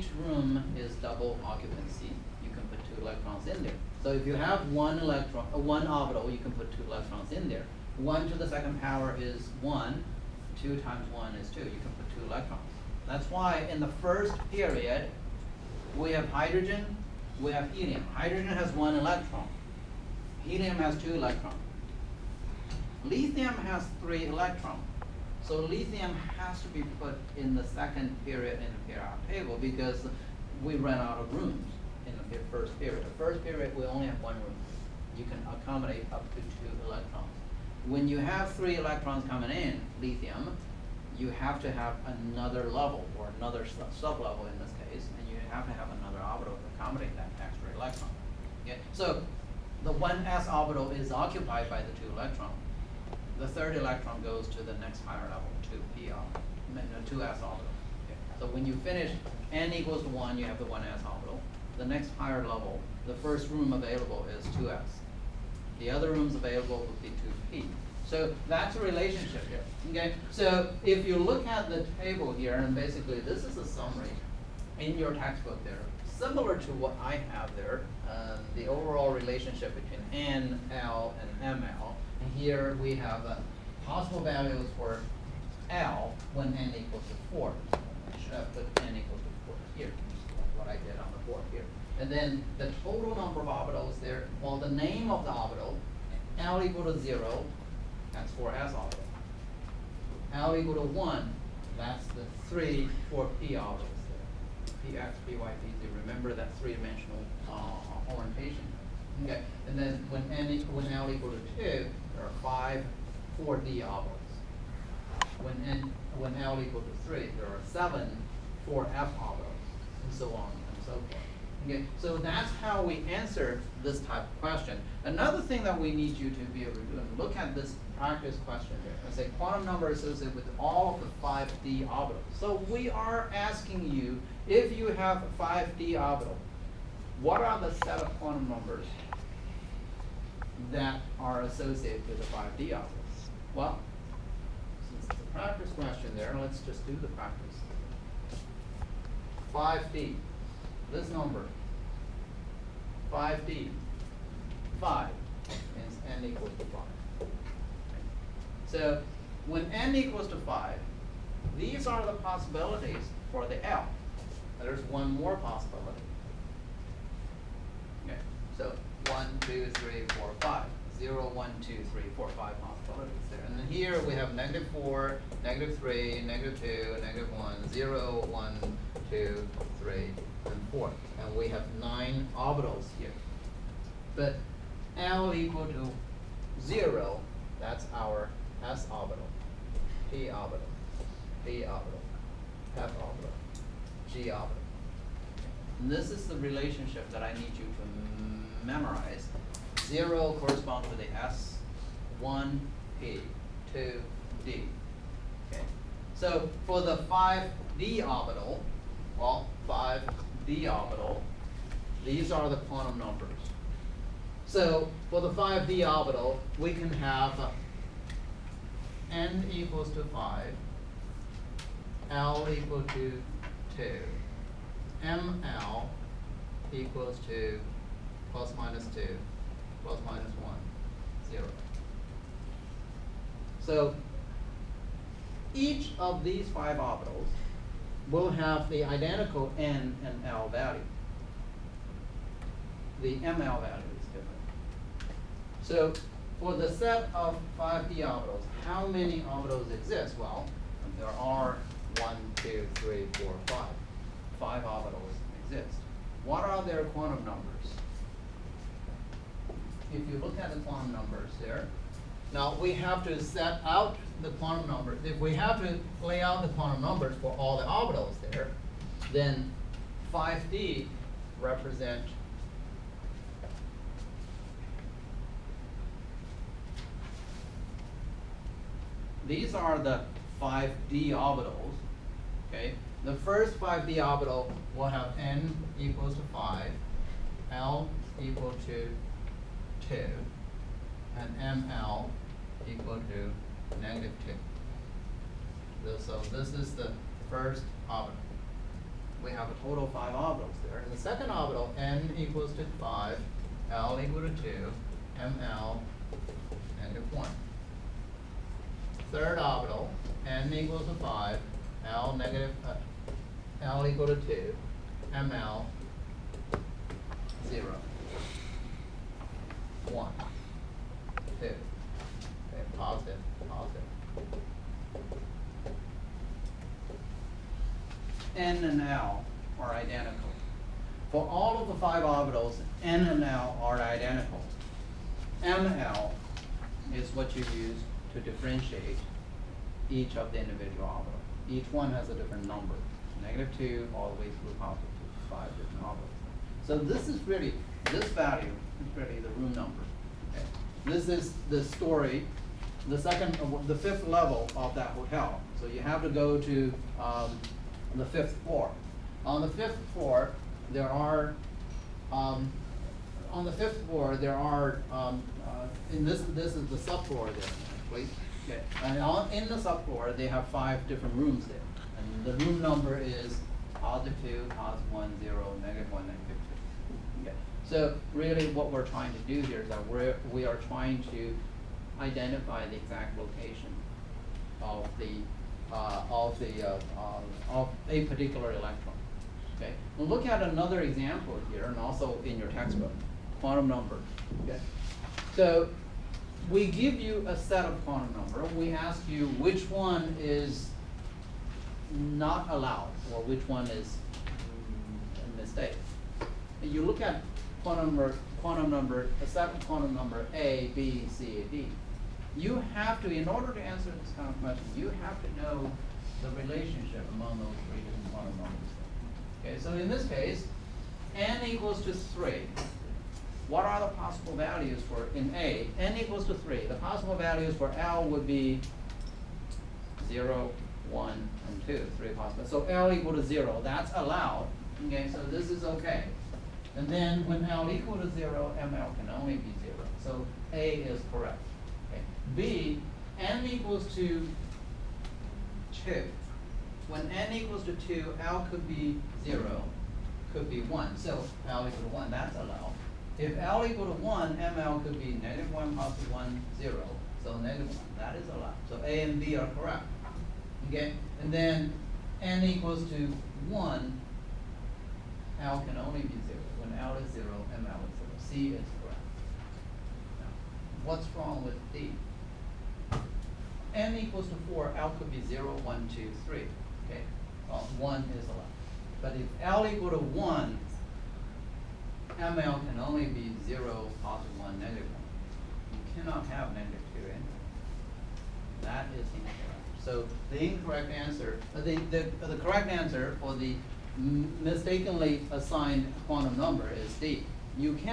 each room is double occupancy. You can put 2 electrons in there. So if you have one orbital, you can put 2 electrons in there. 1 to the second power is 1. 2 times 1 is 2. You can put 2 electrons. That's why in the first period, we have hydrogen, we have helium. Hydrogen has 1 electron. Helium has 2 electrons. Lithium has 3 electrons. So lithium has to be put in the second period in the periodic table because we ran out of rooms in the first period. The first period, we only have 1 room. You can accommodate up to 2 electrons. When you have 3 electrons coming in, lithium, you have to have another level or another sub-level in this case, and you have to have another orbital to accommodate that extra electron. Okay? So the 1s orbital is occupied by the 2 electrons. The third electron goes to the next higher level, 2p orbital, 2s orbital. Okay. So when you finish n equals to 1, you have the 1s orbital. The next higher level, the first room available is 2s. The other rooms available would be 2p. So that's a relationship here. Okay. So if you look at the table here, and basically this is a summary in your textbook there, similar to what I have there, the overall relationship between n, l, and ml. And here we have possible values for L when n equals to 4. I should have put n equals to 4 here, what I did on the board here. And then the total number of orbitals there, well, the name of the orbital, L equal to 0, that's 4s orbital. L equal to 1, that's the 3 4p orbitals there. Px, py, pz. Remember that 3-dimensional orientation. Okay, and then when L equal to 2, there are 5 4d orbitals. When L equal to 3, there are 7 4f orbitals, and so on and so forth. Okay, so that's how we answer this type of question. Another thing that we need you to be able to do, and look at this practice question here. I say quantum number associated with all of the 5d orbitals. So we are asking you, if you have a 5d orbital, what are the set of quantum numbers that are associated with the 5d orbitals? Well, since it's a practice question there, let's just do the practice. 5d, this number, 5d, 5, means n equals to 5. So when n equals to 5, these are the possibilities for the L. There's one more possibility. Okay, so 1, 2, 3, 4, 5. 0, 1, 2, 3, 4, 5 possibilities there. And then here we have -4, -3, -2, -1, 0, 1, 2, 3, and 4. And we have 9 orbitals here. But L equal to 0, that's our s orbital, p orbital, p orbital, f orbital, g orbital. And this is the relationship that I need you to memorize. 0 corresponds to the s, 1, p, 2, d. Okay. So for the 5d orbital, well, 5d orbital, these are the quantum numbers. So for the 5d orbital, we can have n equals to 5, L equal to 2, ML equals to plus minus 2, plus minus 1, 0. So each of these 5 orbitals will have the identical n and L value. The ML value is different. So for the set of 5d orbitals, how many orbitals exist? Well, there are 1, 2, 3, 4, 5. 5 orbitals exist. What are their quantum numbers? If you look at the quantum numbers there, now we have to set out the quantum numbers. If we have to lay out the quantum numbers for all the orbitals there, then 5d represent these are the 5d orbitals. Okay, the first 5d orbital will have n equals to 5, L equal to 2, and ML equal to -2. So this is the first orbital. We have have a total of 5 orbitals there. In the second orbital, n equals to 5, L equal to 2, ML -1. Third orbital, n equals to 5, L equal to 2, ML 0, 1, 2. Okay, positive, positive. N and L are identical. For all of the 5 orbitals, N and L are identical. ML is what you use to differentiate each of the individual orbitals. Each one has a different number, -2 all the way through positive 5 different orbitals. So this is really, this value is really the room number. Okay? This is the story, the fifth level of that hotel. So you have to go to the 5th floor. On the 5th floor, there are in this is the subfloor there, actually. Okay. And in the subfloor, they have 5 different rooms there. And the room number is +2, +1, 0, -1, -2. Okay. So really what we're trying to do here is that we are trying to identify the exact location of a particular electron. Okay. We'll look at another example here, and also in your textbook, quantum number. Okay. So we give you a set of quantum number. We ask you which one is not allowed, or which one is a mistake. And you look at quantum number, a set of quantum number A, B, C, D. You have to, in order to answer this kind of question, you have to know the relationship among those 3 different quantum numbers. Okay, so in this case, n equals to 3. What are the possible values for, in A, n equals to 3. The possible values for L would be 0, 1, and 2, 3 possible. So L equal to 0, that's allowed. Okay, so this is okay. And then when L equal to 0, ML can only be 0. So A is correct. Okay. B, n equals to 2. When n equals to 2, L could be 0, could be 1. So L equal to 1, that's allowed. If L equal to 1, ML could be -1, +1, 0. So -1, that is allowed. So A and B are correct. Okay, and then n equals to 1, L can only be 0. When L is 0, ML is 0. C is correct. Now, what's wrong with D? N equals to 4, L could be 0, 1, 2, 3. Okay, well, 1 is allowed. But if L equal to 1, ML can only be 0, +1, -1. You cannot have -2 in there. That is incorrect. So the incorrect answer, the correct answer for the mistakenly assigned quantum number is D. You can